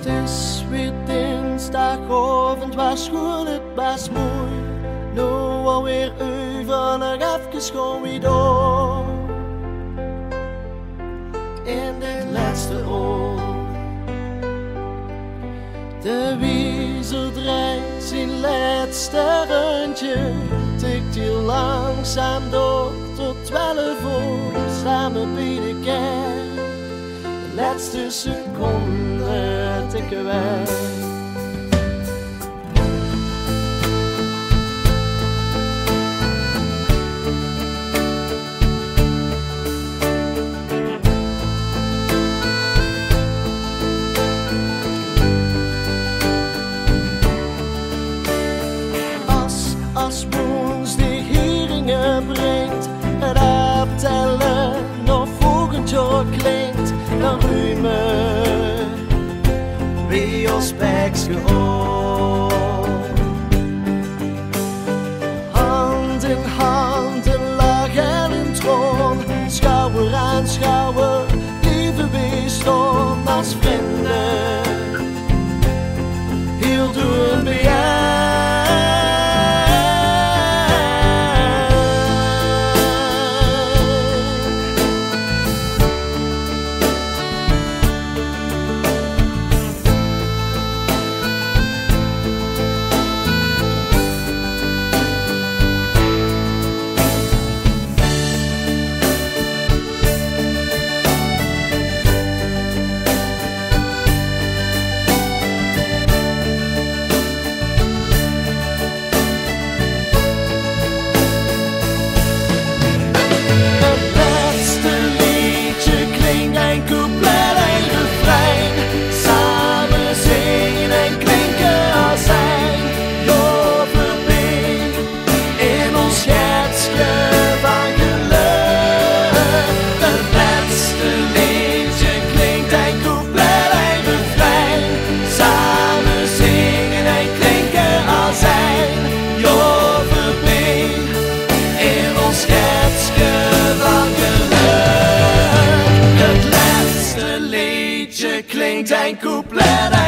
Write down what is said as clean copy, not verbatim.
Het is weer dinsdagavond, was goed, het was mooi. Nu alweer over, nog even gewoon weer door. In dit laatste oor. De wiezer draait zijn laatste rondje. Tikt hier langzaam door tot 12 uur. Samen bij de kerk. De laatste seconde tikken wij. Als woensdag heringen brengt, het aftellen nog volgend jaar klinkt, dan ruimen wie ons bekje op. Hand in hand, een lach en een troon, schouder aan schouder, blijven we staan als vrienden, heel doen we klinkt een couplet.